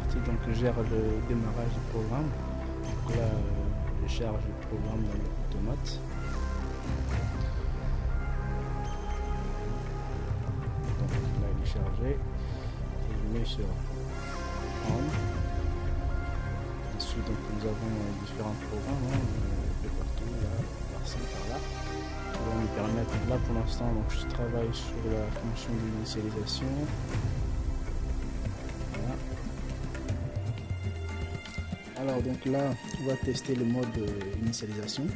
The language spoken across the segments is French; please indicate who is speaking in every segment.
Speaker 1: partie donc gère le démarrage du programme. Donc là, je charge le programme dans l'automate. Donc là, il est chargé. Et je mets sur On. Dessus, donc nous avons différents programmes, hein, de partout, là, par-ci, par-là. Qui vont nous permettre, là pour l'instant, donc je travaille sur la fonction d'initialisation. Voilà. Alors donc là, on va tester le mode initialisation.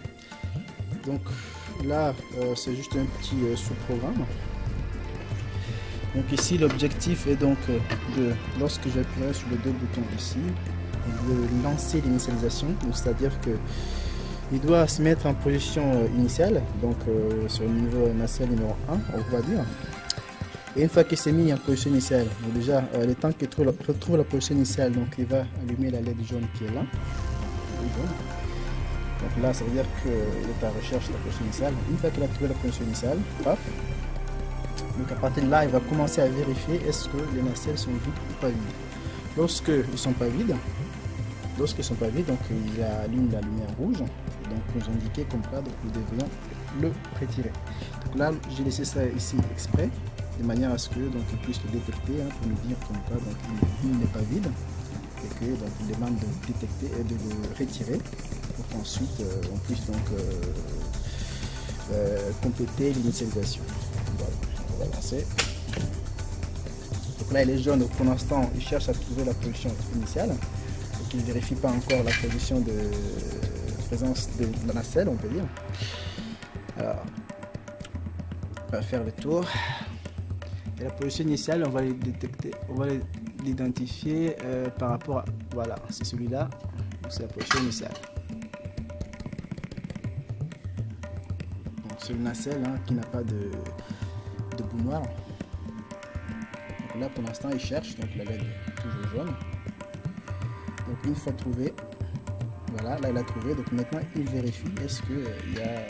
Speaker 1: Donc là, c'est juste un petit sous-programme. Donc ici, l'objectif est donc de, lorsque j'appuierai sur les deux boutons ici, de lancer l'initialisation. Donc c'est-à-dire que il doit se mettre en position initiale, donc sur le niveau nacelle numéro 1, on va dire. Et une fois qu'il s'est mis en position initiale, donc déjà le temps qu'il retrouve la position initiale, donc il va allumer la LED jaune qui est là. Donc là, ça veut dire qu'il est à recherche de la position initiale. Une fois qu'il a trouvé la position initiale, paf. Donc à partir de là, il va commencer à vérifier est-ce que les nacelles sont vides ou pas vides. Lorsqu'ils ne sont pas vides, donc il allume la lumière rouge, donc pour nous indiquer comme quoi donc nous devrions le retirer. Donc là, j'ai laissé ça ici exprès, de manière à ce que donc il puisse le détecter, hein, pour nous dire comme quoi donc il n'est pas vide et que donc il demande de détecter et de le retirer pour qu'ensuite on puisse donc compléter l'initialisation. Voilà, on va lancer. Donc là, il est jaune, donc pour l'instant, il cherche à trouver la position initiale. Donc il ne vérifie pas encore la position de présence de la nacelle, on peut dire. Alors, on va faire le tour. Et la position initiale, on va les détecter, on va l'identifier par rapport à, voilà, c'est celui-là, c'est la position initiale. C'est une nacelle, hein, qui n'a pas de bout noir. Donc là pour l'instant il cherche, donc la LED est toujours jaune. Donc une fois trouvé, voilà, là il a trouvé, donc maintenant il vérifie est-ce que la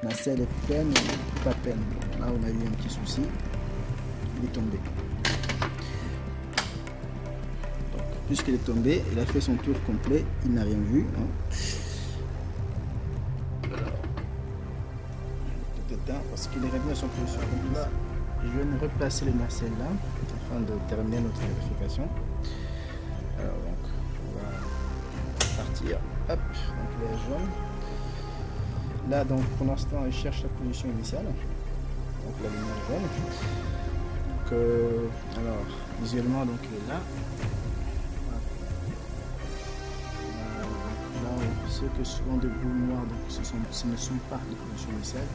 Speaker 1: nacelle est pleine ou pas pleine. Là on a eu un petit souci, il est tombé. Donc puisqu'il est tombé, il a fait son tour complet, il n'a rien vu, hein. Parce qu'il est revenu à son position. Donc là, je vais me replacer les nacelles là afin de terminer notre vérification. Alors donc, on va partir. Hop, donc il est jaune. Là donc pour l'instant, il cherche la position initiale. Donc la lumière jaune. Donc, alors visuellement donc il est là. Là, ceux que souvent de bout noir, donc ce ne sont pas les positions initiales.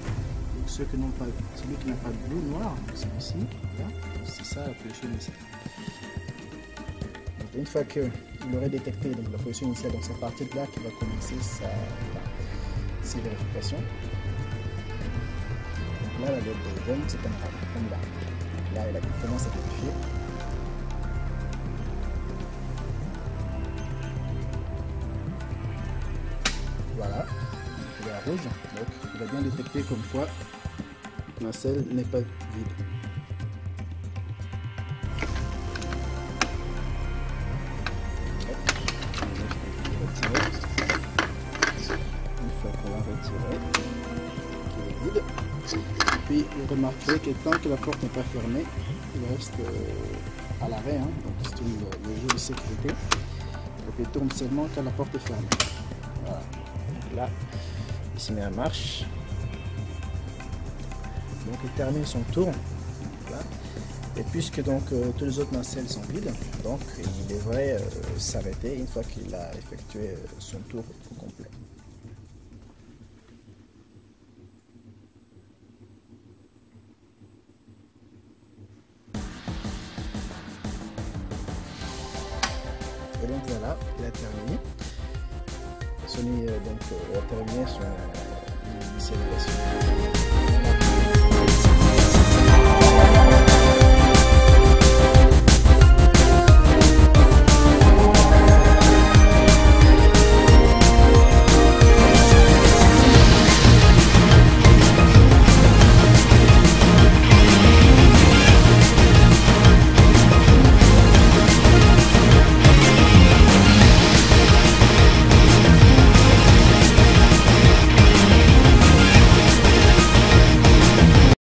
Speaker 1: Ceux qui n'ont pas, celui qui n'a pas de bleu noir, c'est ici, c'est ça la position initiale. Donc une fois qu'il aurait détecté donc, la position initiale, donc c'est à partir de là qu'il va commencer ses vérifications. Donc là, la LED jaune, c'est comme là. Donc là, il commence à vérifier. Voilà, il est à rouge, donc il a bien détecté comme quoi la nacelle n'est pas vide. Une fois qu'on l'a retiré, il est vide. Et puis vous remarquerez que tant que la porte n'est pas fermée, il reste à l'arrêt, hein, donc c'est le jeu de sécurité. Donc il tourne seulement quand la porte est fermée. Voilà. Donc là, il se met en marche. Donc il termine son tour. Voilà. Et puisque donc tous les autres nacelles sont vides, donc il devrait s'arrêter une fois qu'il a effectué son tour au complet. Et donc voilà, il a terminé. Sony donc a terminé son initialisation.